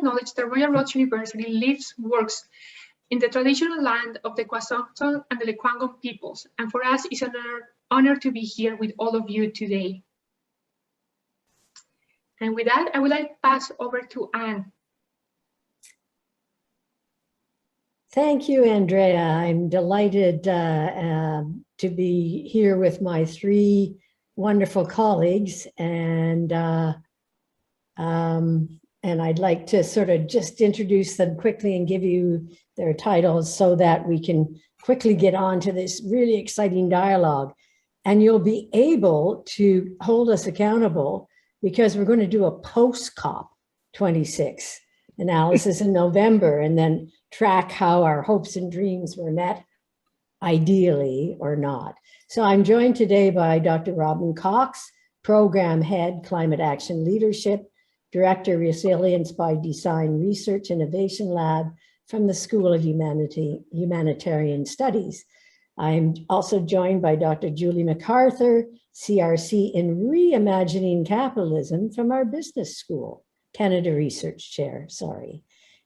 acknowledge that Royal Roads University lives, works in the traditional land of the Kwasokton and the Lekwangong peoples, and for us it's an honor to be here with all of you today. And with that, I would like to pass over to Anne. Thank you, Andrea. I'm delighted to be here with my three wonderful colleagues, and I'd like to sort of just introduce them quickly and give you their titles so that we can quickly get on to this really exciting dialogue. And you'll be able to hold us accountable because we're going to do a post-COP26 analysis in November and then track how our hopes and dreams were met, ideally or not. So I'm joined today by Dr. Robin Cox, Program Head, Climate Action Leadership, Director, Resilience by Design Research Innovation Lab from the School of Humanitarian Studies. I'm also joined by Dr. Julie MacArthur, CRC in Reimagining Capitalism from our business school, Canada Research Chair, sorry.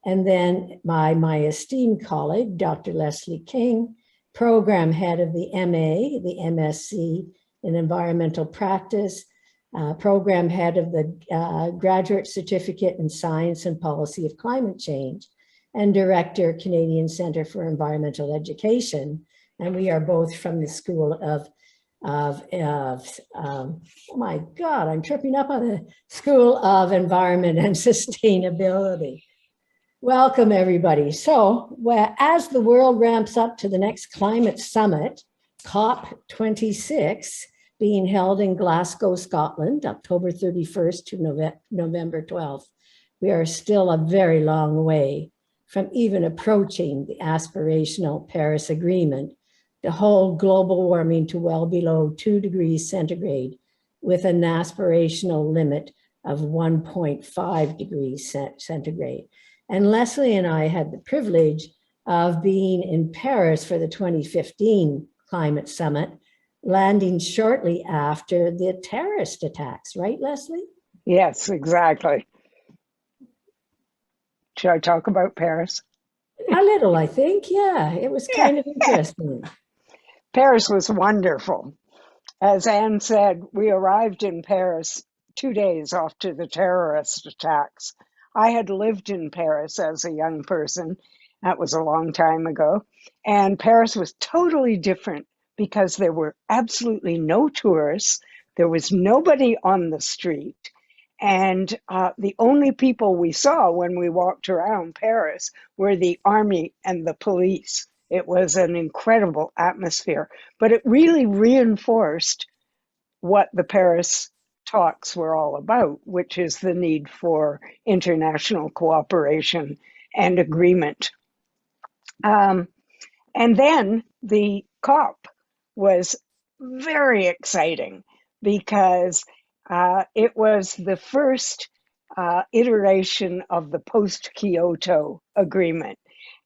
And then my esteemed colleague, Dr. Leslie King, Program Head of the MA, the MSc in Environmental Practice, Program Head of the Graduate Certificate in Science and Policy of Climate Change, and Director, Canadian Centre for Environmental Education. And we are both from the School of oh my God, I'm tripping up on the School of Environment and Sustainability. Welcome, everybody. So, as the world ramps up to the next climate summit, COP26, being held in Glasgow, Scotland, October 31st to November 12th, we are still a very long way from even approaching the aspirational Paris Agreement to hold global warming to well below 2 degrees centigrade with an aspirational limit of 1.5 degrees centigrade. And Leslie and I had the privilege of being in Paris for the 2015 climate summit, landing shortly after the terrorist attacks, right, Leslie? Yes, exactly. Should I talk about Paris? A little, I think, yeah. It was kind of interesting. Paris was wonderful. As Anne said, we arrived in Paris 2 days after the terrorist attacks. I had lived in Paris as a young person. That was a long time ago. And Paris was totally different because there were absolutely no tourists. There was nobody on the street. And the only people we saw when we walked around Paris were the army and the police. It was an incredible atmosphere, but it really reinforced what the Paris talks were all about, which is the need for international cooperation and agreement. And then the COP was very exciting because it was the first iteration of the post-Kyoto agreement.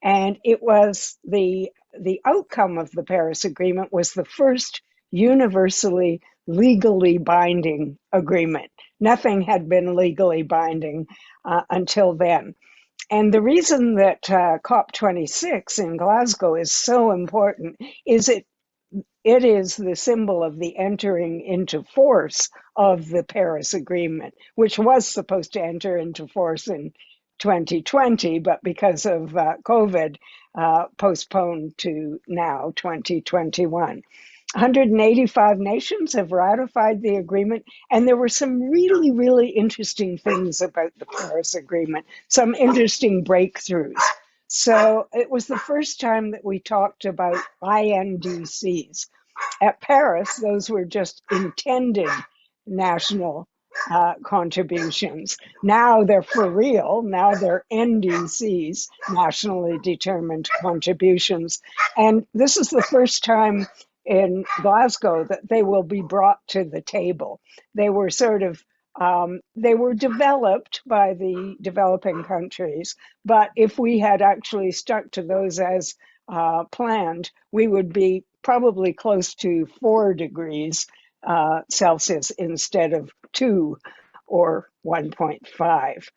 And it was the outcome of the Paris Agreement was the first universally legally binding agreement. Nothing had been legally binding until then. And the reason that COP26 in Glasgow is so important is it is the symbol of the entering into force of the Paris Agreement, which was supposed to enter into force in 2020, but because of COVID, postponed to now 2021. 185 nations have ratified the agreement, and there were some really, really interesting things about the Paris Agreement, some interesting breakthroughs. So it was the first time that we talked about INDCs. At Paris, those were just intended national contributions. Now they're for real. Now they're NDCs, nationally determined contributions. And this is the first time in Glasgow that they will be brought to the table. They were sort of, they were developed by the developing countries, but if we had actually stuck to those as planned, we would be probably close to 4 degrees Celsius instead of 2 or 1.5.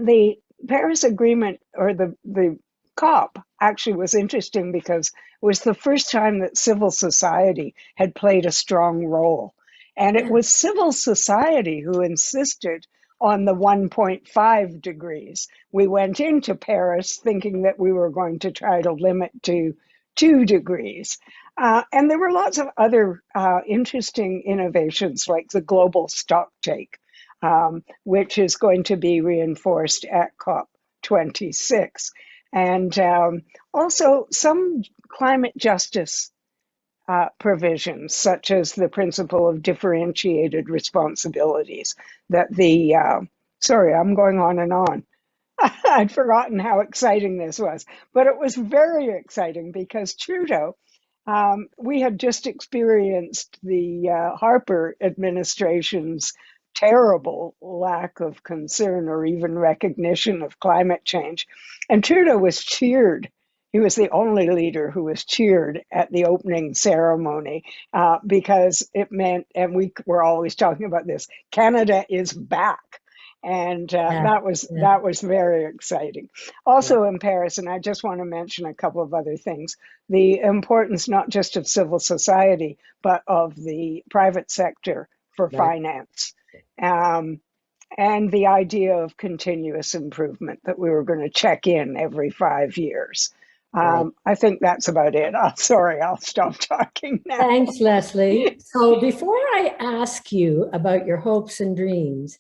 the Paris Agreement, or the COP, actually was interesting because it was the first time that civil society had played a strong role. And it Yeah. was civil society who insisted on the 1.5 degrees. We went into Paris thinking that we were going to try to limit to 2 degrees. And there were lots of other interesting innovations, like the global stocktake, which is going to be reinforced at COP26. And also some climate justice provisions, such as the principle of differentiated responsibilities, that the, sorry, I'm going on and on. I'd forgotten how exciting this was, but it was very exciting because Trudeau, we had just experienced the Harper administration's terrible lack of concern or even recognition of climate change. And Trudeau was cheered. He was the only leader who was cheered at the opening ceremony because it meant, and we were always talking about this, Canada is back. And Yeah. that was very exciting. Also in Paris, and I just want to mention a couple of other things, the importance not just of civil society, but of the private sector for finance. And the idea of continuous improvement, that we were going to check in every 5 years. I think that's about it. Sorry, I'll stop talking now. Thanks, Leslie. So before I ask you about your hopes and dreams,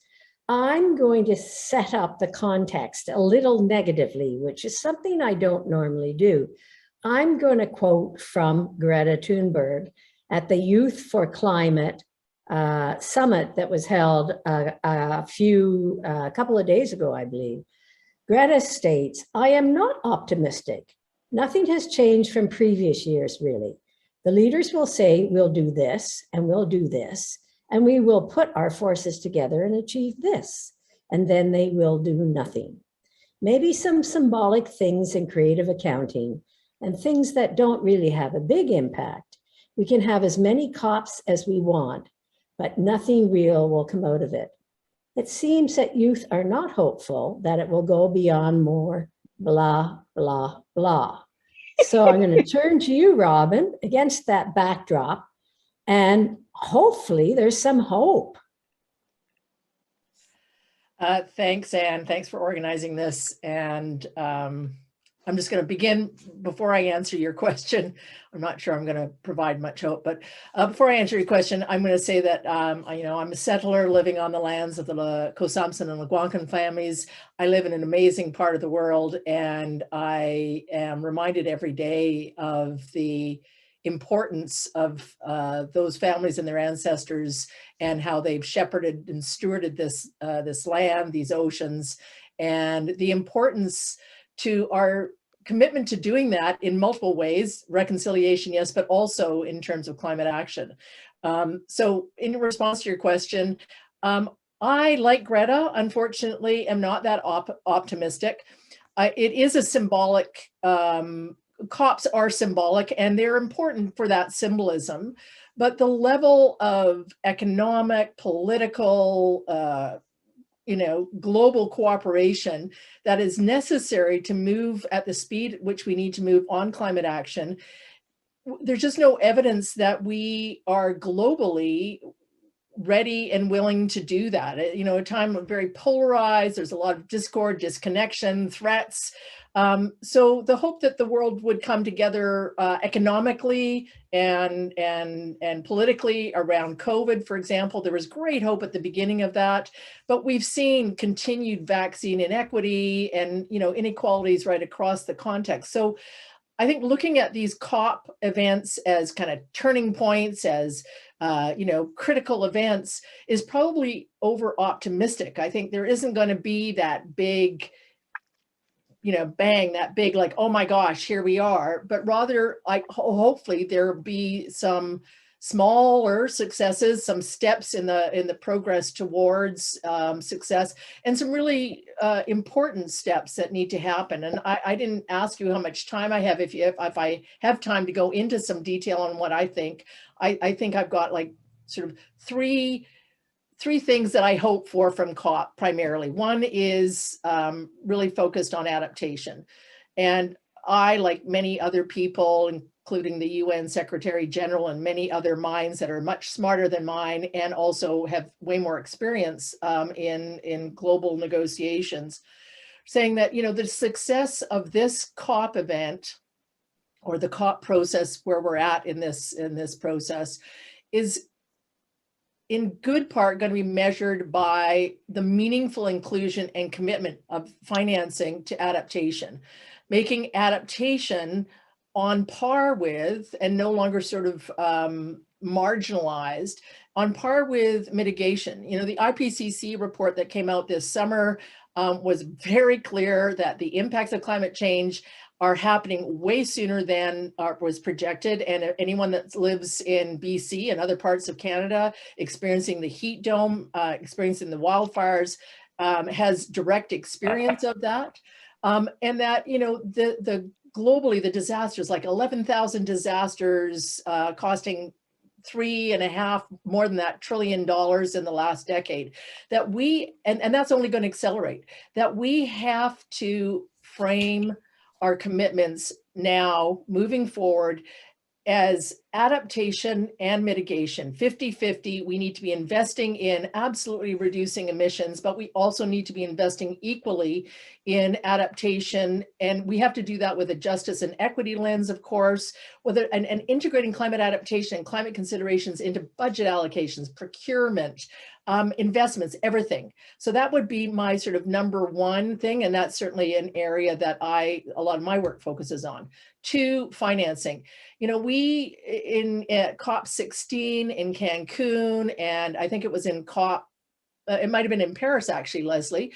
I'm going to set up the context a little negatively, which is something I don't normally do. I'm going to quote from Greta Thunberg at the Youth for Climate summit that was held a couple of days ago, I believe. Greta states, "I am not optimistic. Nothing has changed from previous years, really. The leaders will say, we'll do this and we'll do this, and we will put our forces together and achieve this, and then they will do nothing. Maybe some symbolic things in creative accounting and things that don't really have a big impact. We can have as many COPs as we want, but nothing real will come out of it. It seems that youth are not hopeful that it will go beyond more blah, blah, blah." So I'm going to turn to you, Robin, against that backdrop, and hopefully there's some hope. Thanks, Anne. Thanks for organizing this. And I'm just going to begin before I answer your question. I'm not sure I'm going to provide much hope, but before I answer your question, I'm going to say that I'm a settler living on the lands of the Kosamson and Algonquin families. I live in an amazing part of the world, and I am reminded every day of the importance of those families and their ancestors, and how they've shepherded and stewarded this land, these oceans, and the importance to our commitment to doing that in multiple ways: reconciliation, yes, but also in terms of climate action. So in response to your question, I, like Greta, unfortunately, am not that optimistic. It is a symbolic, COPs are symbolic, and they're important for that symbolism, but the level of economic, political, global cooperation that is necessary to move at the speed at which we need to move on climate action, there's just no evidence that we are globally ready and willing to do that. A time very polarized, there's a lot of discord, disconnection, threats. So the hope that the world would come together economically and politically around COVID, for example, there was great hope at the beginning of that, but we've seen continued vaccine inequity and inequalities right across the context. So I think looking at these COP events as kind of turning points, as critical events, is probably over optimistic. I think there isn't going to be that big, bang, that big, like, oh my gosh, here we are, but rather, like, hopefully there'll be some smaller successes, some steps in the progress towards success, and some really important steps that need to happen. And I didn't ask you how much time I have. If I have time to go into some detail on what I think, I think I've got like sort of three three things that I hope for from COP primarily. One is really focused on adaptation. And I, like many other people, including the UN Secretary General and many other minds that are much smarter than mine and also have way more experience in global negotiations, saying that, you know, the success of this COP event or the COP process where we're at in this process is in good part going to be measured by the meaningful inclusion and commitment of financing to adaptation, making adaptation on par with and no longer sort of marginalized, on par with mitigation. You know, the IPCC report that came out this summer was very clear that the impacts of climate change are happening way sooner than was projected. And anyone that lives in BC and other parts of Canada experiencing the heat dome, experiencing the wildfires, has direct experience of that. And that, you know, the globally, the disasters, like 11,000 disasters costing more than that $3.5 trillion in the last decade, that we, and that's only going to accelerate, that we have to frame our commitments now moving forward as adaptation and mitigation, 50-50. We need to be investing in absolutely reducing emissions, but we also need to be investing equally in adaptation. And we have to do that with a justice and equity lens, of course, and integrating climate adaptation and climate considerations into budget allocations, procurement, investments, everything. So that would be my sort of number one thing. And that's certainly an area that a lot of my work focuses on. Two, financing. You know, we at COP16 in Cancun, and I think it was in it might've been in Paris actually, Leslie,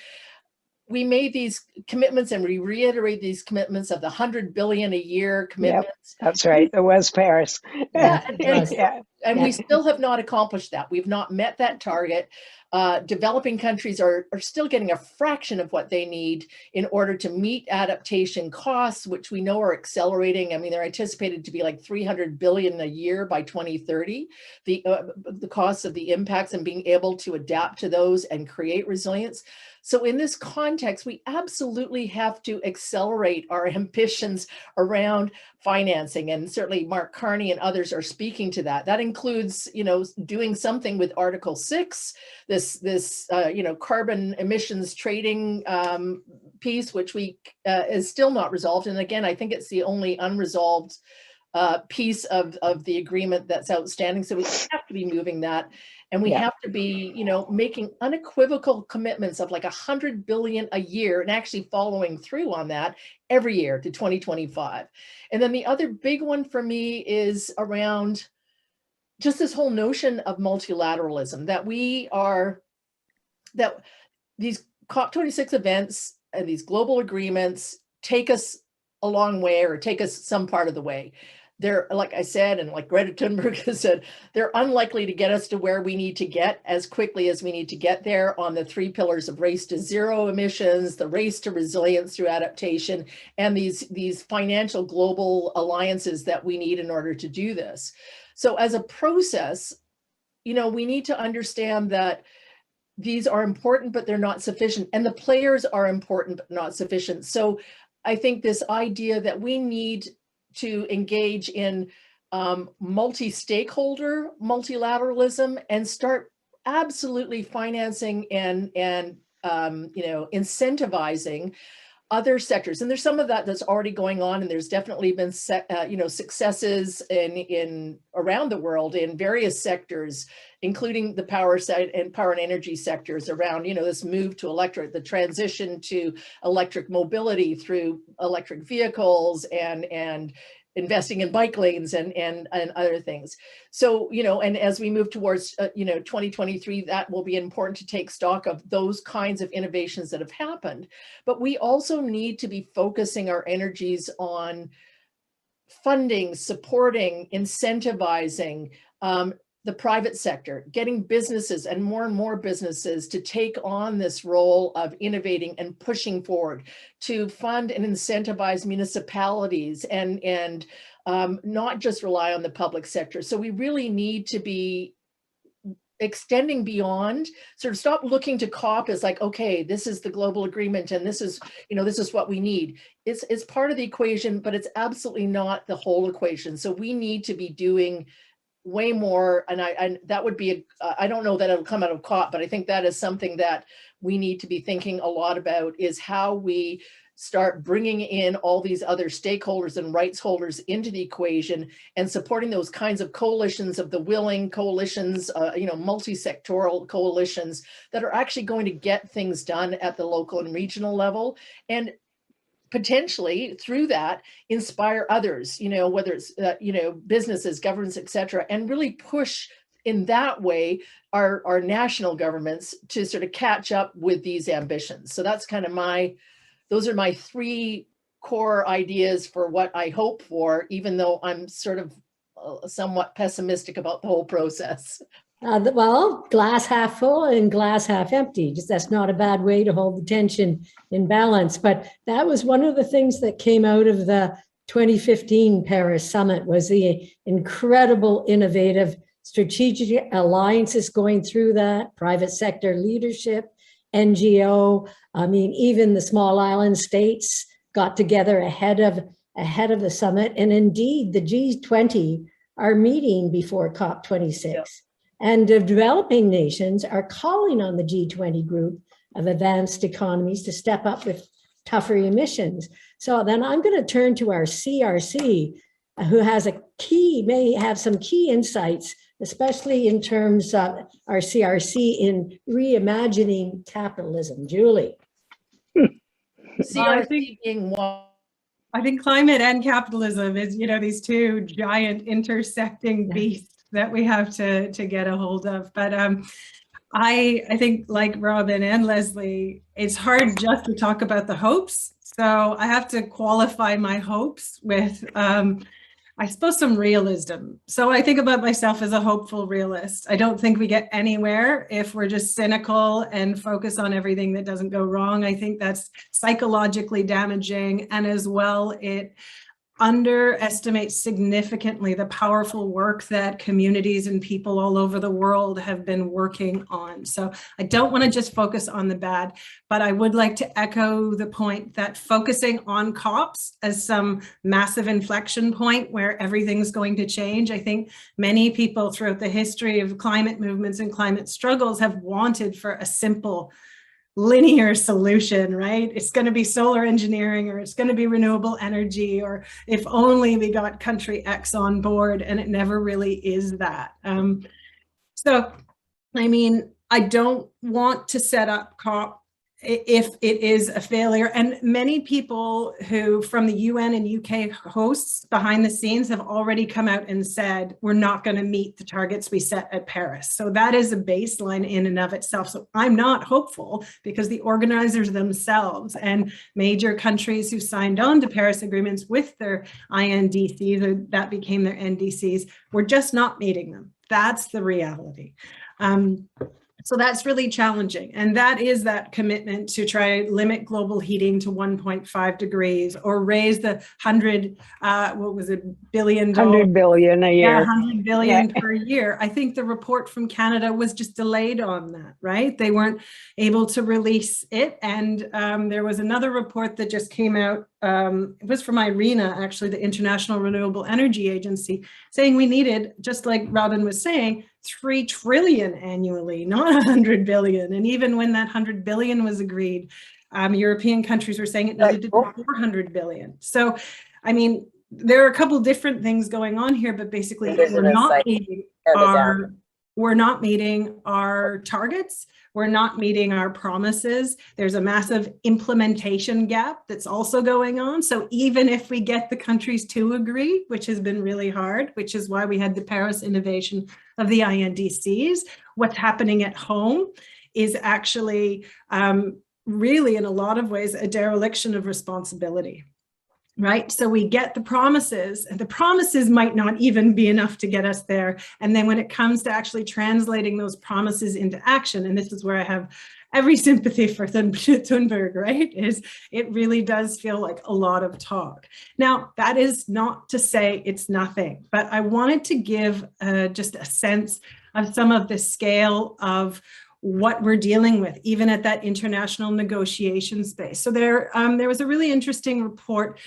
we made these commitments and we reiterate these commitments of the 100 billion a year commitments. Yep, that's right. It was Paris. Yeah, Yeah. we still have not accomplished that. We've not met that target. Developing countries are still getting a fraction of what they need in order to meet adaptation costs, which we know are accelerating. I mean, they're anticipated to be like 300 billion a year by 2030. The costs of the impacts and being able to adapt to those and create resilience. So in this context, we absolutely have to accelerate our ambitions around financing. And certainly Mark Carney and others are speaking to that. That includes, you know, doing something with Article 6, this carbon emissions trading piece, which is still not resolved. And again, I think it's the only unresolved piece of the agreement that's outstanding. So we have to be moving that. And we have to be, you know, making unequivocal commitments of like 100 billion a year and actually following through on that every year to 2025. And then the other big one for me is around just this whole notion of multilateralism, that that these COP26 events and these global agreements take us a long way or take us some part of the way. They're, like I said, and like Greta Thunberg has said, they're unlikely to get us to where we need to get as quickly as we need to get there on the three pillars of race to zero emissions, the race to resilience through adaptation, and these financial global alliances that we need in order to do this. So as a process, you know, we need to understand that these are important, but they're not sufficient. And the players are important, but not sufficient. So I think this idea that we need to engage in multi-stakeholder multilateralism and start absolutely financing and incentivizing other sectors. And there's some of that that's already going on, and there's definitely been successes in around the world in various sectors, including the power and energy sectors around, you know, this move to the transition to electric mobility through electric vehicles and investing in bike lanes and other things. So, you know, and as we move towards, 2023, that will be important to take stock of those kinds of innovations that have happened. But we also need to be focusing our energies on funding, supporting, incentivizing the private sector, getting businesses and more businesses to take on this role of innovating and pushing forward, to fund and incentivize municipalities and not just rely on the public sector. So we really need to be extending beyond, sort of stop looking to COP as like, okay, this is the global agreement and this is, this is what we need. It's part of the equation, but it's absolutely not the whole equation. So we need to be doing way more. And that would be, I don't know that it'll come out of COP, but I think that is something that we need to be thinking a lot about, is how we start bringing in all these other stakeholders and rights holders into the equation and supporting those kinds of coalitions of the willing coalitions, multi-sectoral coalitions that are actually going to get things done at the local and regional level, and potentially through that inspire others, whether it's, businesses, governments, et cetera, and really push in that way our national governments to sort of catch up with these ambitions. So that's kind of those are my three core ideas for what I hope for, even though I'm sort of somewhat pessimistic about the whole process. Well, glass half full and glass half empty. Just that's not a bad way to hold the tension in balance. But that was one of the things that came out of the 2015 Paris summit, was the incredible, innovative strategic alliances going through that, private sector leadership, NGO. I mean, even the small island states got together ahead of the summit. And indeed, the G20 are meeting before COP26. Yeah. And the developing nations are calling on the G20 group of advanced economies to step up with tougher emissions. So then I'm going to turn to our CRC, who may have some key insights, especially in terms of our CRC in reimagining capitalism. Julie. CRC being what? I think climate and capitalism is, these two giant intersecting beasts that we have to get a hold of. But I think, like Robin and Leslie, it's hard just to talk about the hopes. So I have to qualify my hopes with, I suppose, some realism. So I think about myself as a hopeful realist. I don't think we get anywhere if we're just cynical and focus on everything that doesn't go wrong. I think that's psychologically damaging, and as well, it underestimates significantly the powerful work that communities and people all over the world have been working on. So I don't want to just focus on the bad, but I would like to echo the point that focusing on COPs as some massive inflection point where everything's going to change. I think many people throughout the history of climate movements and climate struggles have wanted for a simple linear solution, right? It's going to be solar engineering, or it's going to be renewable energy, or if only we got country X on board, and it never really is that. So, I mean, I don't want to set up COP if it is a failure. And many people who from the UN and UK hosts behind the scenes have already come out and said, we're not going to meet the targets we set at Paris. So that is a baseline in and of itself. So I'm not hopeful, because the organizers themselves and major countries who signed on to Paris agreements with their INDCs, that became their NDCs, were just not meeting them. That's the reality. So that's really challenging. And that is that commitment to try to limit global heating to 1.5 degrees, or raise the $100 billion? $100 billion a year. Yeah, 100 billion per year. I think the report from Canada was just delayed on that, right? They weren't able to release it. And there was another report that just came out. It was from IRENA, actually, the International Renewable Energy Agency, saying we needed, just like Robin was saying, 3 trillion annually, not 100 billion. And even when that 100 billion was agreed, European countries were saying it needed to be 400 billion. So, I mean, there are a couple different things going on here, but basically we're not meeting our targets. We're not meeting our promises. There's a massive implementation gap that's also going on. So even if we get the countries to agree, which has been really hard, which is why we had the Paris innovation of the INDCs, what's happening at home is actually really, in a lot of ways, a dereliction of responsibility. Right? So we get the promises, and the promises might not even be enough to get us there. And then when it comes to actually translating those promises into action, and this is where I have every sympathy for Thunberg, right? Is it really does feel like a lot of talk. Now, that is not to say it's nothing, but I wanted to give just a sense of some of the scale of what we're dealing with, even at that international negotiation space. So there was a really interesting report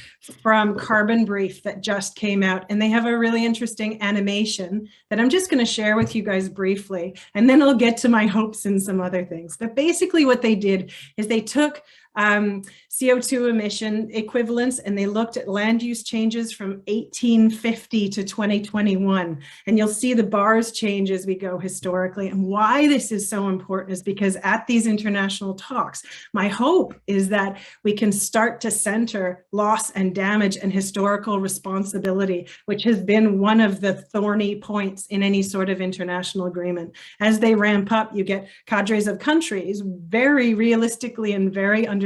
from Carbon Brief that just came out, and they have a really interesting animation that I'm just going to share with you guys briefly, and then I'll get to my hopes and some other things. But basically what they did is they took CO2 emission equivalents, and they looked at land use changes from 1850 to 2021. And you'll see the bars change as we go historically. And why this is so important is because at these international talks, my hope is that we can start to center loss and damage and historical responsibility, which has been one of the thorny points in any sort of international agreement. As they ramp up, you get cadres of countries very realistically and very understandably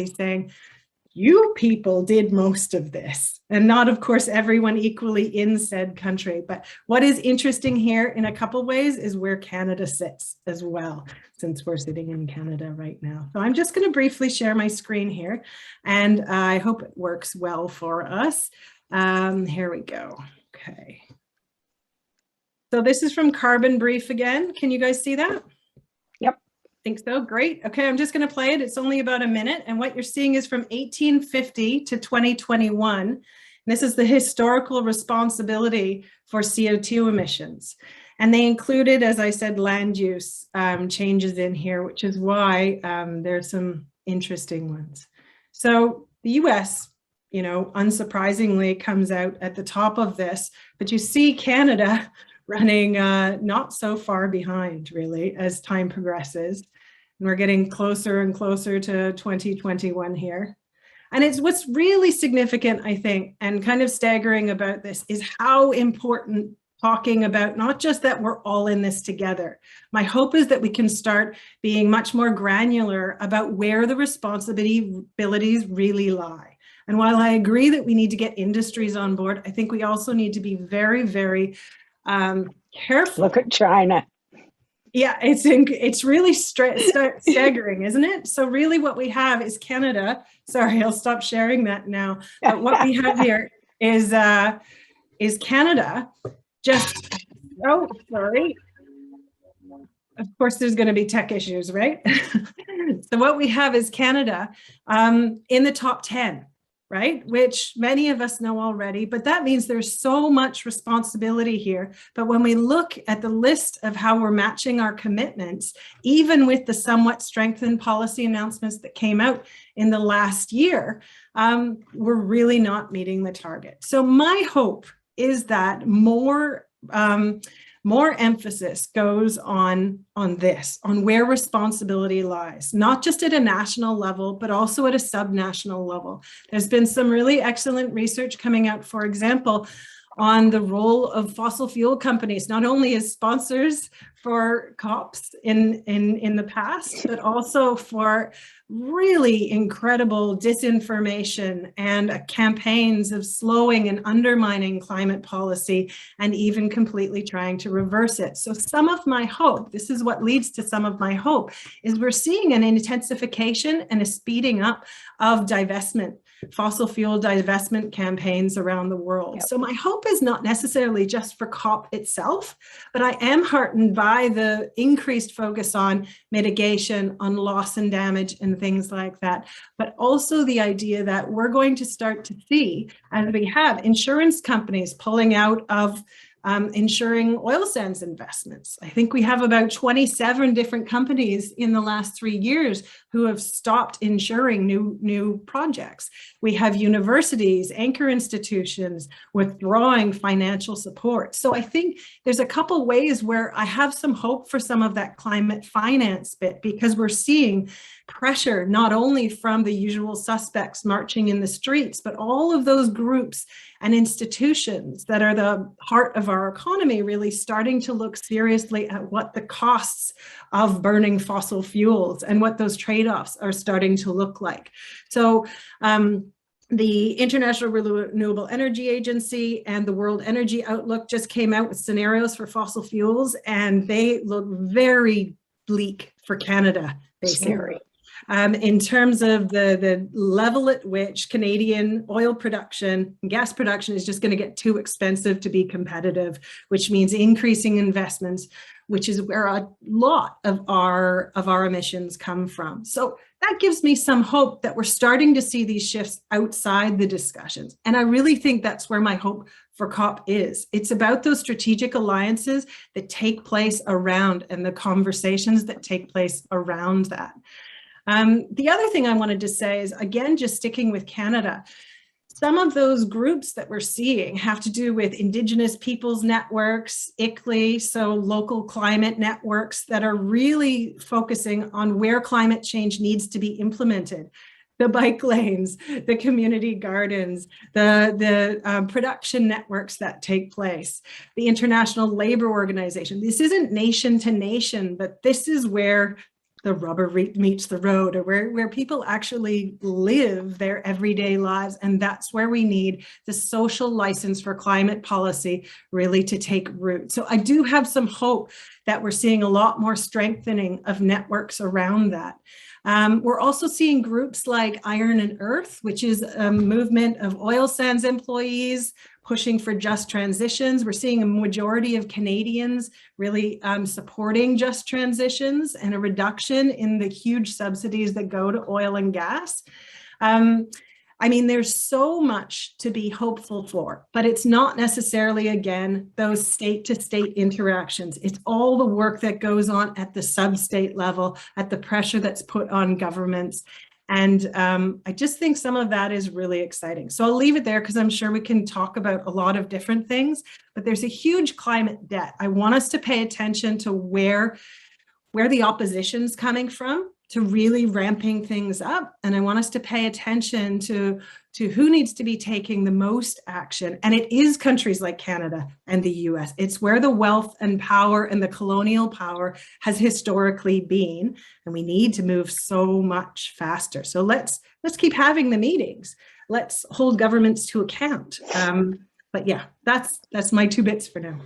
saying, you people did most of this, and not, of course, everyone equally in said country. But what is interesting here in a couple ways is where Canada sits as well, since we're sitting in Canada right now. So I'm just going to briefly share my screen here, and I hope it works well for us. Here we go. Okay. So this is from Carbon Brief again. Can you guys see that? Yep. Think so? Great. Okay, I'm just going to play it. It's only about a minute. And what you're seeing is from 1850 to 2021. And this is the historical responsibility for CO2 emissions. And they included, as I said, land use changes in here, which is why there's some interesting ones. So the US, you know, unsurprisingly comes out at the top of this, but you see Canada running not so far behind, really, as time progresses. And we're getting closer and closer to 2021 here. And it's what's really significant, I think, and kind of staggering about this is how important talking about not just that we're all in this together. My hope is that we can start being much more granular about where the responsibilities really lie. And while I agree that we need to get industries on board, I think we also need to be very, very careful. Look at China. Yeah, it's really staggering, isn't it? So really what we have is Canada. Sorry, I'll stop sharing that now. But what we have here is Canada just, oh, sorry. Of course, there's going to be tech issues, right? So what we have is Canada in the top 10. Right? Which many of us know already, but that means there's so much responsibility here. But when we look at the list of how we're matching our commitments, even with the somewhat strengthened policy announcements that came out in the last year, we're really not meeting the target. So my hope is that more emphasis goes on this, on where responsibility lies, not just at a national level, but also at a subnational level. There's been some really excellent research coming out, for example, on the role of fossil fuel companies, not only as sponsors for COPs in the past, but also for really incredible disinformation and campaigns of slowing and undermining climate policy and even completely trying to reverse it. So some of my hope, this is what leads to some of my hope, is we're seeing an intensification and a speeding up of divestment, fossil fuel divestment campaigns around the world. Yep. So my hope is not necessarily just for COP itself, but I am heartened by the increased focus on mitigation, on loss and damage and things like that, but also the idea that we're going to start to see, as we have insurance companies pulling out of insuring oil sands investments. I think we have about 27 different companies in the last 3 years who have stopped insuring new projects. We have universities, anchor institutions withdrawing financial support. So I think there's a couple ways where I have some hope for some of that climate finance bit, because we're seeing pressure not only from the usual suspects marching in the streets, but all of those groups and institutions that are the heart of our economy really starting to look seriously at what the costs of burning fossil fuels and what those trade-offs are starting to look like. So the International Renewable Energy Agency and the World Energy Outlook just came out with scenarios for fossil fuels, and they look very bleak for Canada, basically. In terms of the level at which Canadian oil production and gas production is just going to get too expensive to be competitive, which means increasing investments, which is where a lot of our emissions come from. So that gives me some hope that we're starting to see these shifts outside the discussions. And I really think that's where my hope for COP is. It's about those strategic alliances that take place around and the conversations that take place around that. The other thing I wanted to say is, again, just sticking with Canada, some of those groups that we're seeing have to do with Indigenous peoples networks, ICLEI, so local climate networks that are really focusing on where climate change needs to be implemented. The bike lanes, the community gardens, the production networks that take place, the International Labor Organization. This isn't nation to nation, but this is where the rubber meets the road, or where people actually live their everyday lives. And that's where we need the social license for climate policy really to take root. So I do have some hope that we're seeing a lot more strengthening of networks around that. We're also seeing groups like Iron and Earth, which is a movement of oil sands employees pushing for just transitions. We're seeing a majority of Canadians really supporting just transitions and a reduction in the huge subsidies that go to oil and gas. I mean, there's so much to be hopeful for, but it's not necessarily, again, those state-to-state interactions. It's all the work that goes on at the sub-state level, at the pressure that's put on governments. And I just think some of that is really exciting. So I'll leave it there because I'm sure we can talk about a lot of different things, but there's a huge climate debt. I want us to pay attention to where the opposition's coming from, to really ramping things up. And I want us to pay attention to who needs to be taking the most action. And it is countries like Canada and the US. It's where the wealth and power and the colonial power has historically been. And we need to move so much faster. So let's keep having the meetings. Let's hold governments to account. But yeah, that's my 2 bits for now.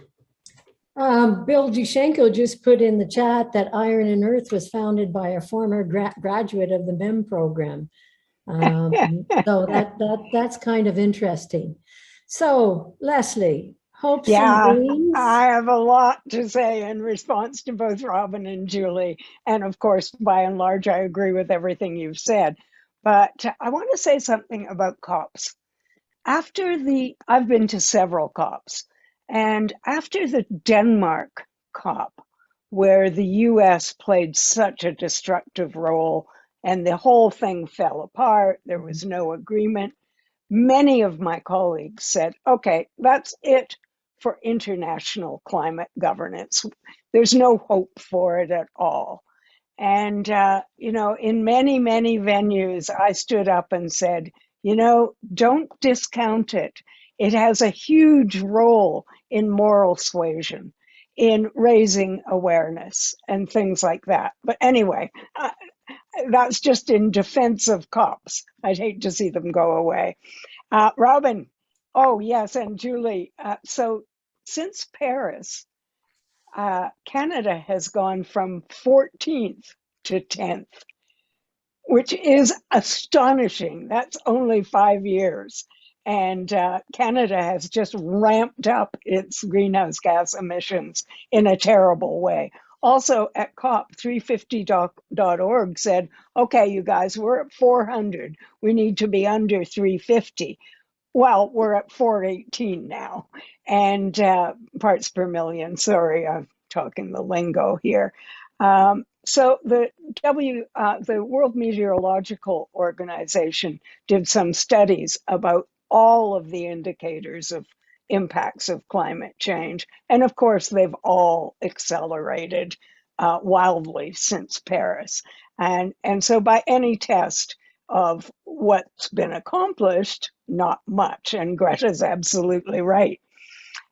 Bill Dushenko just put in the chat that Iron and Earth was founded by a former graduate of the MEM program. So that's kind of interesting. So Leslie, hopes and dreams. I have a lot to say in response to both Robin and Julie. And of course, by and large, I agree with everything you've said. But I want to say something about COPs. I've been to several COPs. And after the Denmark COP, where the US played such a destructive role and the whole thing fell apart, there was no agreement, many of my colleagues said, okay, that's it for international climate governance. There's no hope for it at all. And, in many, many venues, I stood up and said, don't discount it. It has a huge role in moral suasion, in raising awareness and things like that. But anyway, that's just in defense of COPs. I'd hate to see them go away. Robin, oh yes, and Julie. So since Paris, Canada has gone from 14th to 10th, which is astonishing. That's only 5 years. And Canada has just ramped up its greenhouse gas emissions in a terrible way. Also at COP, 350.org said, okay, you guys, we're at 400. We need to be under 350. Well, we're at 418 now. And parts per million. Sorry, I'm talking the lingo here. So the World Meteorological Organization did some studies about all of the indicators of impacts of climate change. And of course, they've all accelerated wildly since Paris. And so by any test of what's been accomplished, not much. And Greta's absolutely right.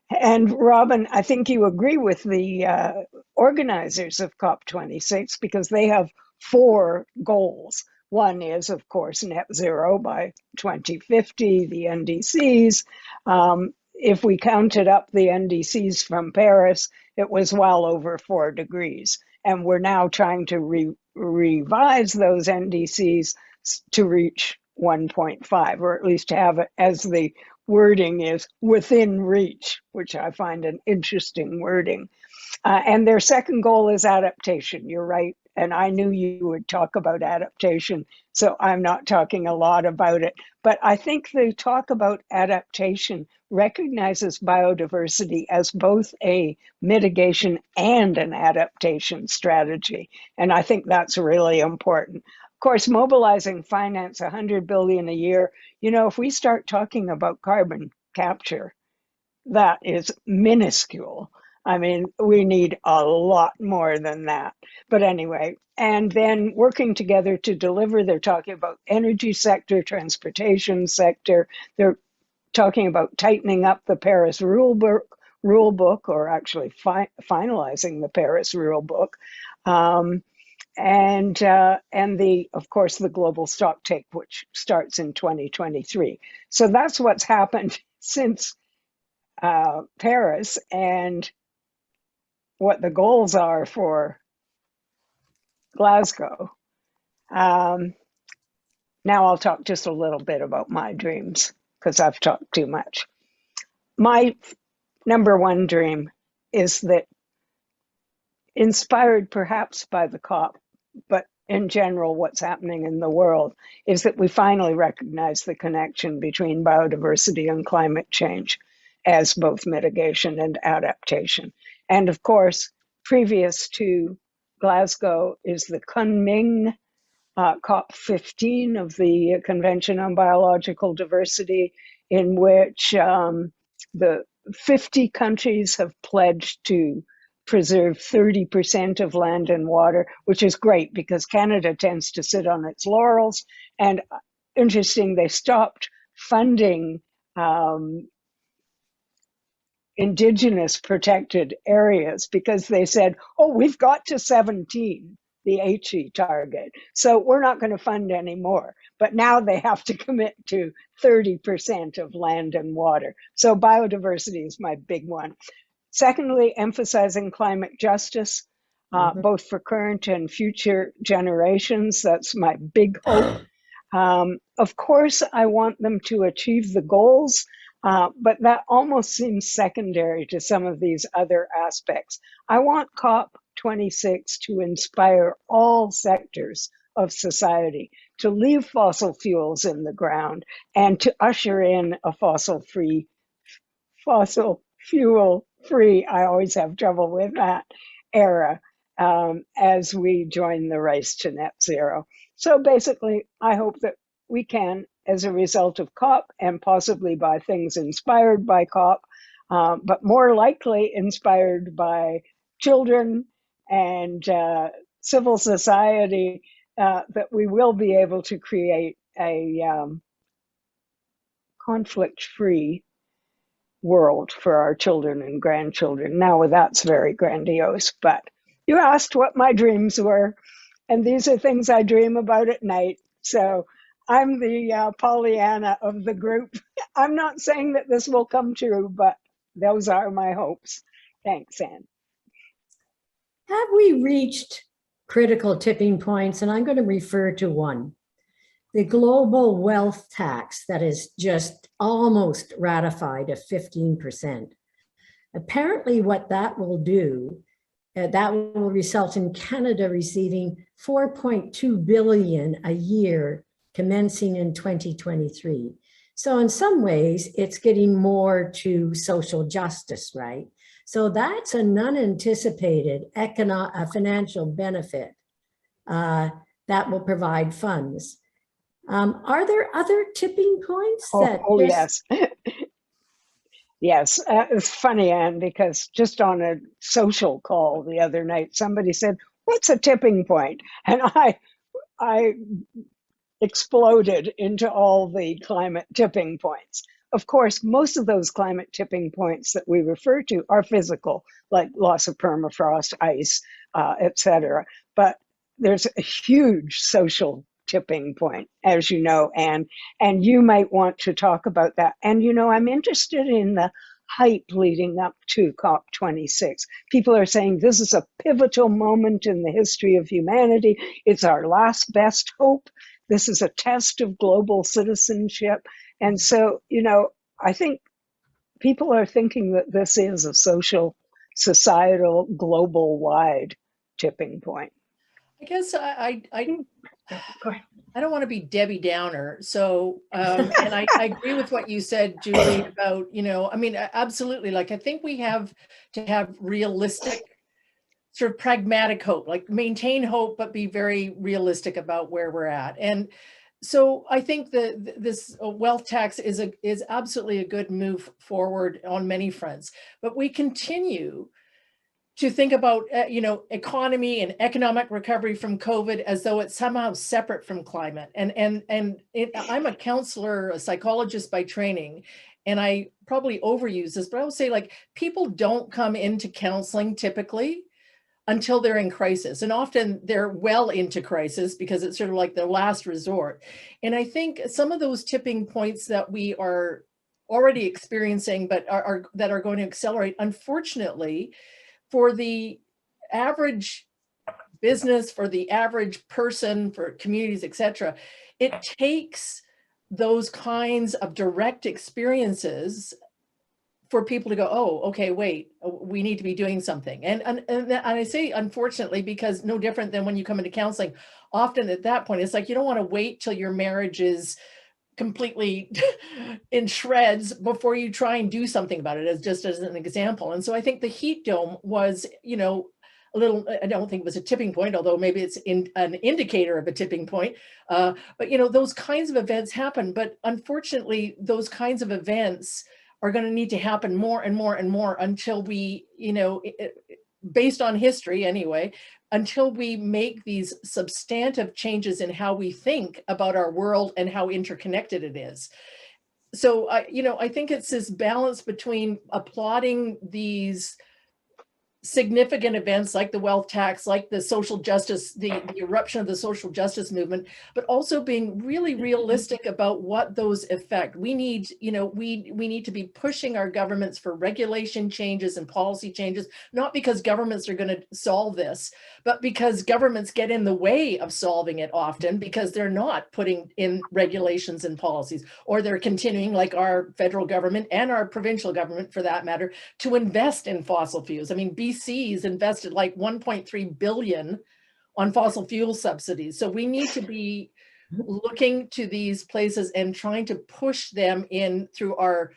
And Robin, I think you agree with the organizers of COP26 because they have 4 goals. One is, of course, net zero by 2050, the NDCs. If we counted up the NDCs from Paris, it was well over 4 degrees. And we're now trying to revise those NDCs to reach 1.5, or at least have it as the wording is within reach, which I find an interesting wording. And their second goal is adaptation. You're right. And I knew you would talk about adaptation, so I'm not talking a lot about it. But I think the talk about adaptation recognizes biodiversity as both a mitigation and an adaptation strategy. And I think that's really important. Of course, mobilizing finance, 100 billion a year, you know, if we start talking about carbon capture, that is minuscule. I mean, we need a lot more than that. But anyway, and then working together to deliver, they're talking about energy sector, transportation sector. They're talking about tightening up the Paris rule book, or actually finalizing the Paris rule book. And of course, the global stocktake, which starts in 2023. So that's what's happened since Paris, and what the goals are for Glasgow. Now I'll talk just a little bit about my dreams, because I've talked too much. My number one dream is that, inspired perhaps by the COP, but in general what's happening in the world, is that we finally recognize the connection between biodiversity and climate change as both mitigation and adaptation. And of course, previous to Glasgow is the Convening, COP15 of the Convention on Biological Diversity, in which the 50 countries have pledged to preserve 30% of land and water, which is great because Canada tends to sit on its laurels. And interesting, they stopped funding Indigenous protected areas because they said, oh, we've got to 17, the HE target, so we're not going to fund anymore. But now they have to commit to 30% of land and water. So biodiversity is my big one. Secondly, emphasizing climate justice, both for current and future generations. That's my big hope. Of course, I want them to achieve the goals, but that almost seems secondary to some of these other aspects. I want COP26 to inspire all sectors of society to leave fossil fuels in the ground and to usher in a fossil fuel free, I always have trouble with that, era as we join the race to net zero. So basically, I hope that we can, as a result of COP and possibly by things inspired by COP, but more likely inspired by children and civil society, that we will be able to create a conflict-free world for our children and grandchildren. Now, that's very grandiose, but you asked what my dreams were, and these are things I dream about at night. So I'm the Pollyanna of the group. I'm not saying that this will come true, but those are my hopes. Thanks, Anne. Have we reached critical tipping points? And I'm going to refer to one. The global wealth tax that is just almost ratified at 15%. Apparently what that will do, that will result in Canada receiving 4.2 billion a year commencing in 2023. So in some ways, it's getting more to social justice, right? So that's an unanticipated financial benefit that will provide funds. Are there other tipping points? Yes. Yes, it's funny, Anne, because just on a social call the other night, somebody said, what's a tipping point? And I exploded into all the climate tipping points. Of course, most of those climate tipping points that we refer to are physical, like loss of permafrost, ice, etc. But there's a huge social tipping point, as you know, Anne, and you might want to talk about that. And, you know, I'm interested in the hype leading up to COP26. People are saying this is a pivotal moment in the history of humanity. It's our last best hope. This is a test of global citizenship. And so, you know, I think people are thinking that this is a social, societal, global-wide tipping point. I guess I Go ahead. I don't want to be Debbie Downer. So, and I agree with what you said, Julie, about, I mean, absolutely. Like, I think we have to have realistic, sort of pragmatic hope, like maintain hope, but be very realistic about where we're at. And so I think that this wealth tax is absolutely a good move forward on many fronts, but we continue to think about, economy and economic recovery from COVID as though it's somehow separate from climate. I'm a counselor, a psychologist by training, and I probably overuse this, but I would say, like, people don't come into counseling typically until they're in crisis. And often they're well into crisis because it's sort of like their last resort. And I think some of those tipping points that we are already experiencing, but that are going to accelerate, unfortunately, for the average business, for the average person, for communities, et cetera, it takes those kinds of direct experiences for people to go, oh, okay, wait, we need to be doing something. And I say unfortunately, because no different than when you come into counseling, often at that point, it's like, you don't want to wait till your marriage is completely in shreds before you try and do something about it, as an example. And so I think the heat dome was, a little, I don't think it was a tipping point, although maybe it's an indicator of a tipping point. But, those kinds of events happen. But unfortunately, those kinds of events are going to need to happen more and more and more until we, based on history anyway, until we make these substantive changes in how we think about our world and how interconnected it is. So, I think it's this balance between applauding these significant events like the wealth tax, like the social justice, the eruption of the social justice movement, but also being really realistic about what those affect. We need, we need to be pushing our governments for regulation changes and policy changes, not because governments are going to solve this, but because governments get in the way of solving it often because they're not putting in regulations and policies, or they're continuing, like our federal government and our provincial government for that matter, to invest in fossil fuels. I mean, BC's invested like 1.3 billion on fossil fuel subsidies. So we need to be looking to these places and trying to push them in through our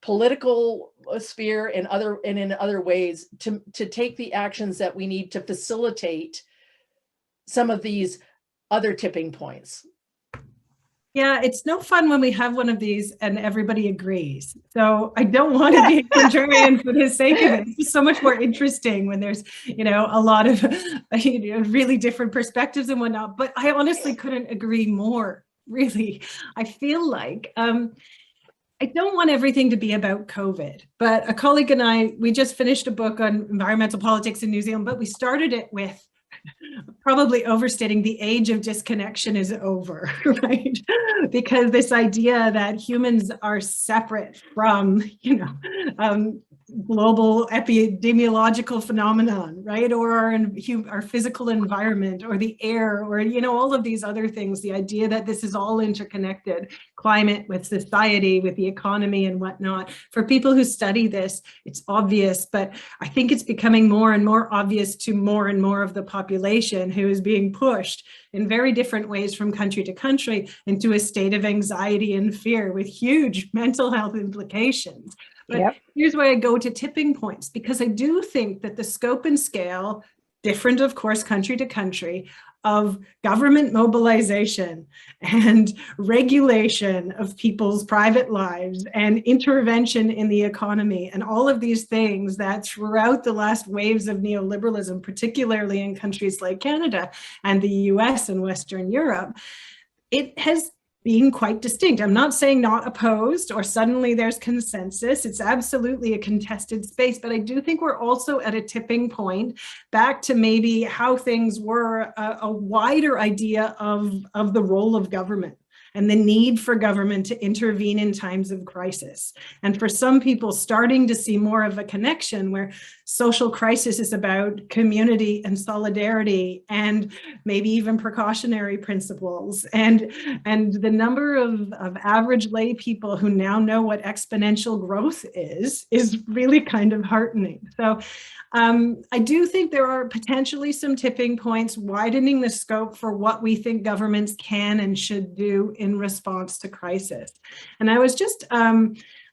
political sphere and in other ways to take the actions that we need to facilitate some of these other tipping points. Yeah, it's no fun when we have one of these and everybody agrees. So I don't want to be a contrarian for the sake of it. It's just so much more interesting when there's, a lot of really different perspectives and whatnot. But I honestly couldn't agree more, really. I feel like I don't want everything to be about COVID, but a colleague and I, we just finished a book on environmental politics in New Zealand, but we started it with probably overstating the age of disconnection is over, right? Because this idea that humans are separate from, global epidemiological phenomenon, right? Or our physical environment or the air or, all of these other things, the idea that this is all interconnected, climate with society, with the economy and whatnot. For people who study this, it's obvious, but I think it's becoming more and more obvious to more and more of the population who is being pushed in very different ways from country to country into a state of anxiety and fear with huge mental health implications. But Here's where I go to tipping points, because I do think that the scope and scale, different, of course, country to country, of government mobilization and regulation of people's private lives and intervention in the economy and all of these things that throughout the last waves of neoliberalism, particularly in countries like Canada and the US and Western Europe, it has being quite distinct. I'm not saying not opposed or suddenly there's consensus. It's absolutely a contested space, but I do think we're also at a tipping point back to maybe how things were, a wider idea of the role of government and the need for government to intervene in times of crisis. And for some people, starting to see more of a connection where social crisis is about community and solidarity and maybe even precautionary principles. And the number of average lay people who now know what exponential growth is really kind of heartening. So I do think there are potentially some tipping points, widening the scope for what we think governments can and should do in response to crisis. And I was just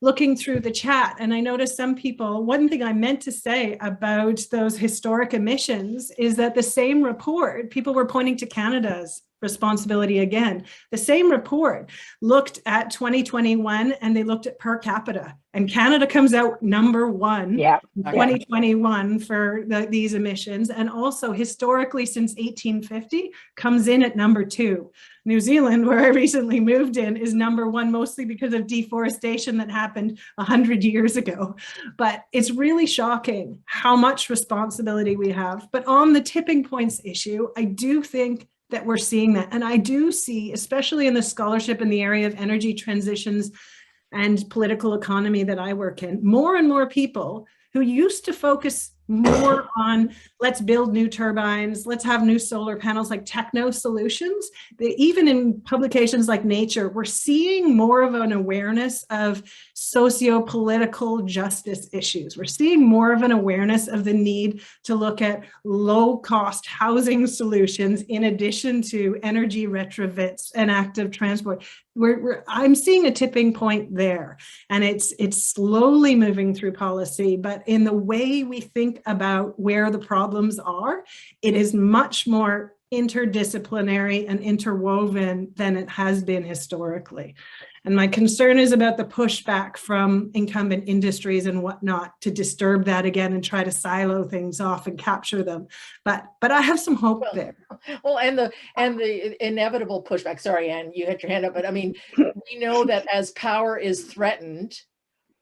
looking through the chat, and I noticed some people, one thing I meant to say about those historic emissions is that the same report, people were pointing to Canada's responsibility again. The same report looked at 2021 and they looked at per capita, and Canada comes out #1 in 2021 for these emissions, and also historically since 1850 comes in at #2. New Zealand, where I recently moved in, is #1 mostly because of deforestation that happened 100 years ago. But it's really shocking how much responsibility we have. But on the tipping points issue, I do think that we're seeing that. And I do see, especially in the scholarship in the area of energy transitions and political economy that I work in, more and more people who used to focus more on let's build new turbines, let's have new solar panels, like techno solutions. Even in publications like Nature, we're seeing more of an awareness of socio-political justice issues. We're seeing more of an awareness of the need to look at low-cost housing solutions in addition to energy retrofits and active transport. I'm seeing a tipping point there, and it's slowly moving through policy, but in the way we think about where the problems are, it is much more interdisciplinary and interwoven than it has been historically. And my concern is about the pushback from incumbent industries and whatnot to disturb that again and try to silo things off and capture them. But I have some hope there. Well, and the inevitable pushback. Sorry, Anne, you had your hand up, but I mean, we know that as power is threatened,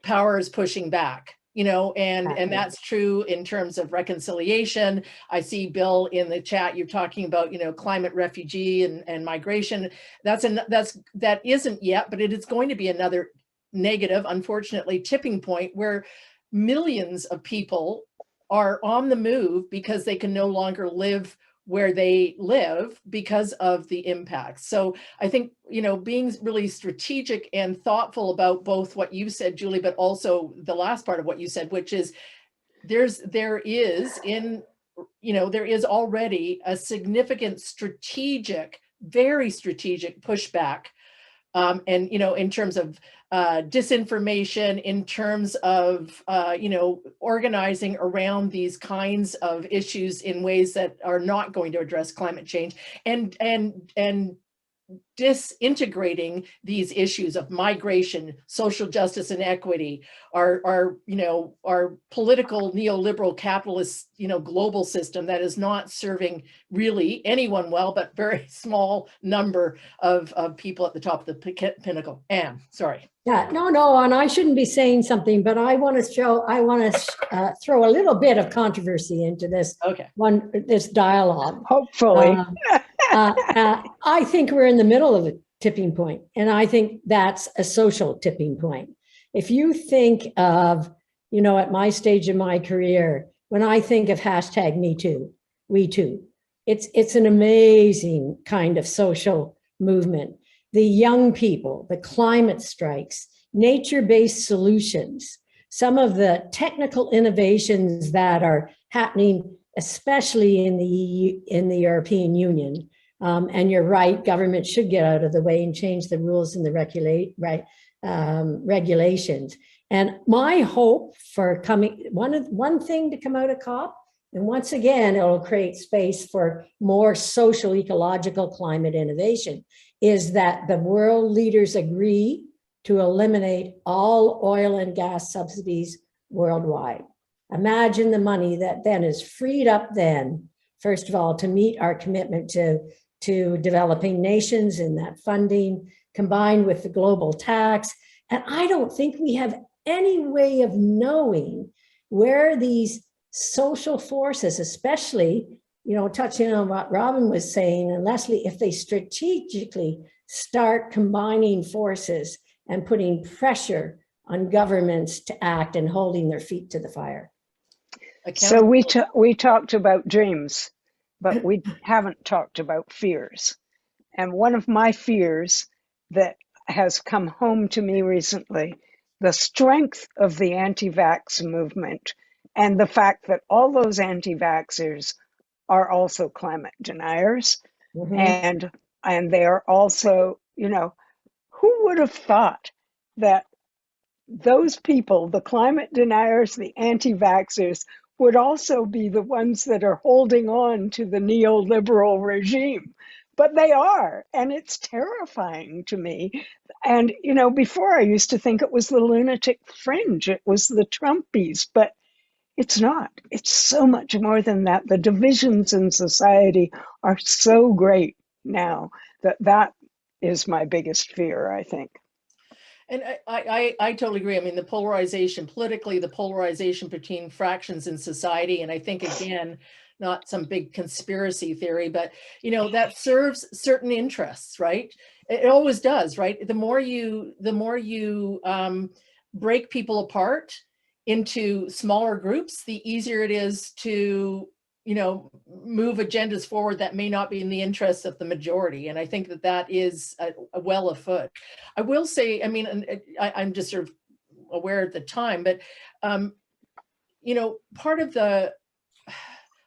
power is pushing back. You know, and that's true in terms of reconciliation. I see, Bill, in the chat, you're talking about, you know, climate refugee and migration. That isn't yet, but it is going to be another negative, unfortunately, tipping point where millions of people are on the move because they can no longer live where they live because of the impact. So I think, you know, being really strategic and thoughtful about both what you said, Julie, but also the last part of what you said, which is there is already a significant strategic, very strategic pushback. And, you know, in terms of disinformation, in terms of, you know, organizing around these kinds of issues in ways that are not going to address climate change, and disintegrating these issues of migration, social justice and equity, our political neoliberal capitalist, you know, global system that is not serving really anyone well, but very small number of people at the top of the pinnacle. Anne, sorry. Yeah, no, and I shouldn't be saying something, but I want to throw a little bit of controversy into this this dialogue. Hopefully. I think we're in the middle of a tipping point, and I think that's a social tipping point. If you think of, you know, at my stage in my career, when I think of #MeToo, we too, it's an amazing kind of social movement. The young people, the climate strikes, nature-based solutions, some of the technical innovations that are happening, especially in the EU, in the European Union. And you're right, government should get out of the way and change the rules and the regulations. And my hope for one thing to come out of COP, and once again, it'll create space for more social, ecological climate innovation, is that the world leaders agree to eliminate all oil and gas subsidies worldwide. Imagine the money that then is freed up then, first of all, to meet our commitment to developing nations in that funding, combined with the global tax. And I don't think we have any way of knowing where these social forces, especially touching on what Robin was saying, and Leslie, if they strategically start combining forces and putting pressure on governments to act and holding their feet to the fire. So we talked about dreams, but we haven't talked about fears. And one of my fears that has come home to me recently, the strength of the anti-vax movement and the fact that all those anti-vaxxers are also climate deniers. And they are also, who would have thought that those people, the climate deniers, the anti-vaxxers, would also be the ones that are holding on to the neoliberal regime? But they are, and it's terrifying to me. And, before I used to think it was the lunatic fringe, it was the Trumpies, but it's not. It's so much more than that. The divisions in society are so great now that is my biggest fear, I think. And I totally agree. I mean, the polarization politically, the polarization between fractions in society, and I think, again, not some big conspiracy theory, but, that serves certain interests, right? It always does, right? The more you break people apart into smaller groups, the easier it is to, move agendas forward that may not be in the interests of the majority. And I think that is well afoot. I will say, I mean, I'm just sort of aware at the time, but, part of the,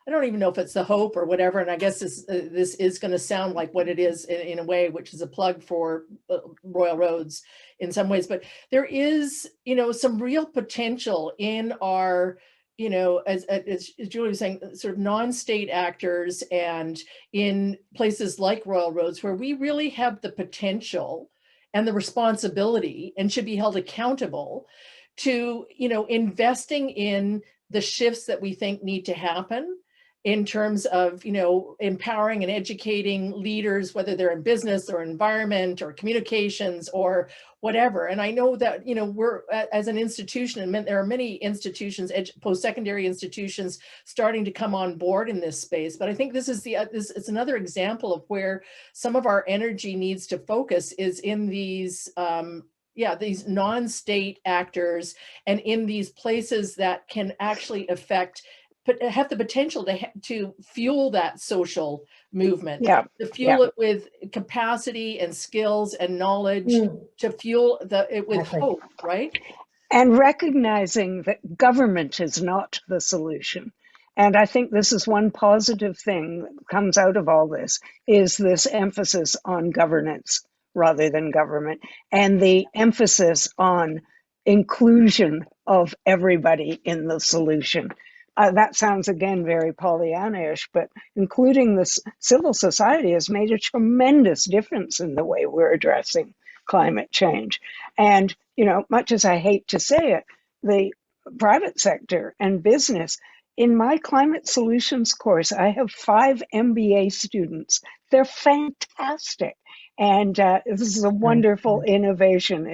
I don't even know if it's the hope or whatever, and I guess this is going to sound like what it is in a way, which is a plug for Royal Roads in some ways, but there is, some real potential in our, as Julie was saying, sort of non-state actors, and in places like Royal Roads, where we really have the potential and the responsibility and should be held accountable to, investing in the shifts that we think need to happen in terms of, empowering and educating leaders, whether they're in business or environment or communications or whatever. And I know that, we're, as an institution, and there are many institutions, post-secondary institutions, starting to come on board in this space. But I think this is it's another example of where some of our energy needs to focus is in these, these non-state actors, and in these places that can actually affect, but have the potential to fuel that social movement, to fuel it with capacity and skills and knowledge, to fuel it with hope, right? And recognizing that government is not the solution. And I think this is one positive thing that comes out of all this, is this emphasis on governance rather than government, and the emphasis on inclusion of everybody in the solution. That sounds, again, very Pollyanna-ish, but including the civil society has made a tremendous difference in the way we're addressing climate change. And, much as I hate to say it, the private sector and business, in my climate solutions course, I have 5 MBA students. They're fantastic. And this is a wonderful innovation.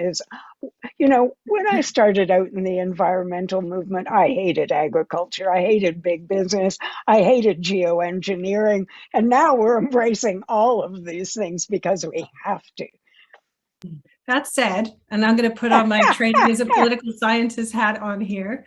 When I started out in the environmental movement, I hated agriculture. I hated big business. I hated geoengineering. And now we're embracing all of these things because we have to. That said, and I'm going to put on my training as a political scientist hat on here.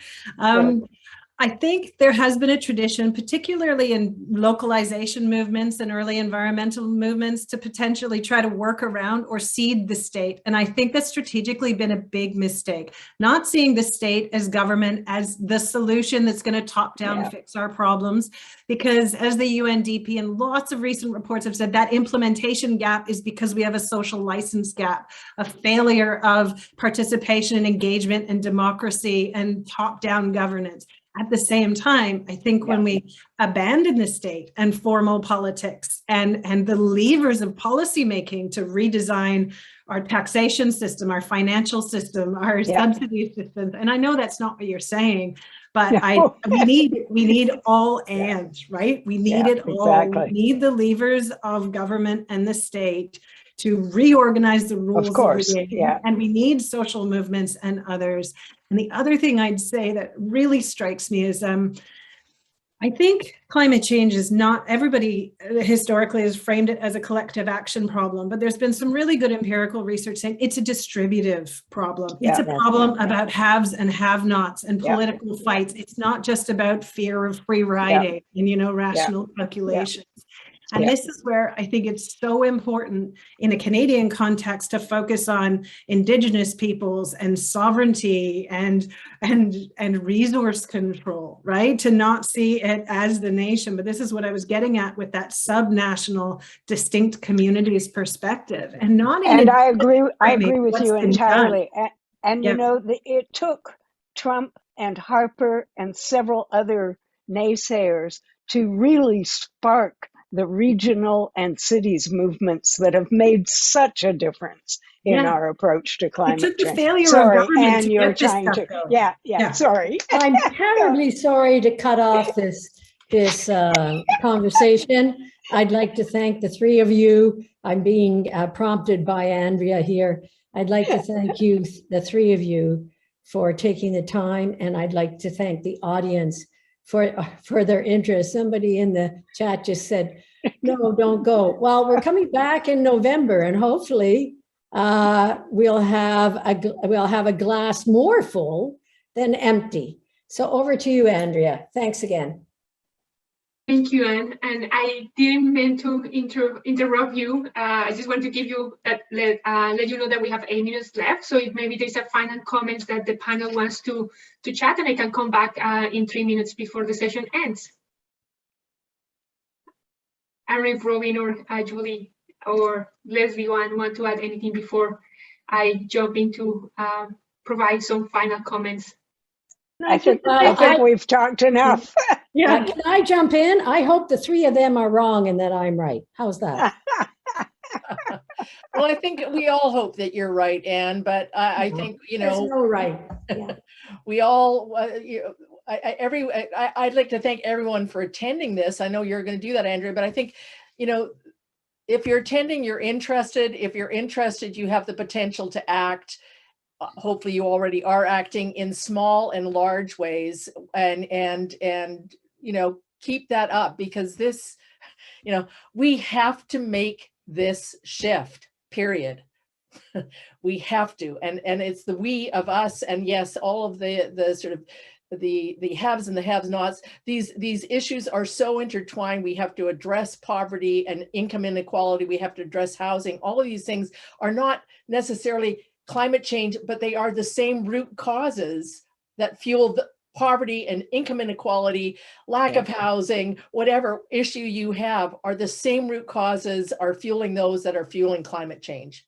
I think there has been a tradition, particularly in localization movements and early environmental movements, to potentially try to work around or seed the state. And I think that's strategically been a big mistake, not seeing the state as government as the solution that's going to top down fix our problems. Because as the UNDP and lots of recent reports have said, that implementation gap is because we have a social license gap, a failure of participation and engagement and democracy and top down governance. At the same time, I think when we abandon the state and formal politics and the levers of policymaking to redesign our taxation system, our financial system, our subsidy systems, and I know that's not what you're saying, but we need all and, right? We need it all. Exactly. We need the levers of government and the state to reorganize the rules of the game, and we need social movements and others. And the other thing I'd say that really strikes me is I think climate change is not, everybody historically has framed it as a collective action problem, but there's been some really good empirical research saying it's a distributive problem. It's a problem about haves and have-nots and political fights. It's not just about fear of free riding and, you know, rational calculations. And this is where I think it's so important in a Canadian context to focus on Indigenous peoples and sovereignty and resource control, right? To not see it as the nation, but this is what I was getting at with that subnational distinct communities perspective, and not. And I agree with you entirely. And you know, it took Trump and Harper and several other naysayers to really spark the regional and cities movements that have made such a difference in our approach to climate change. It took the failure of government and to you're get this trying stuff to, going. sorry. I'm terribly sorry to cut off this conversation. I'd like to thank the three of you. I'm being prompted by Andrea here. I'd like to thank you, the three of you, for taking the time, and I'd like to thank the audience for their interest. Somebody in the chat just said, no, don't go. Well, we're coming back in November, and hopefully we'll have a glass more full than empty. So over to you, Andrea. Thanks again. Thank you, Anne. And I didn't mean to interrupt you. I just want to give you let you know that we have 8 minutes left. So if maybe there's a final comment that the panel wants to chat, and I can come back in 3 minutes before the session ends. I don't know if Robin or Julie or Leslie want to add anything before I jump into provide some final comments. I think we've talked enough. Can I jump in? I hope the three of them are wrong and that I'm right. How's that? Well, I think we all hope that you're right, Anne, but I think, you know, there's no right. Yeah. We all, I'd like to thank everyone for attending this. I know you're going to do that, Andrea, but I think, you know, if you're attending, you're interested. If you're interested, you have the potential to act. Hopefully you already are acting in small and large ways, and you know, keep that up, because this, you know, we have to make this shift, period. We have to, and it's the we of us, and yes, all of the sort of the haves and the have-nots. These issues are so intertwined. We have to address poverty and income inequality. We have to address housing. All of these things are not necessarily climate change, but they are the same root causes that fuel the poverty and income inequality, lack of housing, whatever issue you have, are the same root causes are fueling those that are fueling climate change.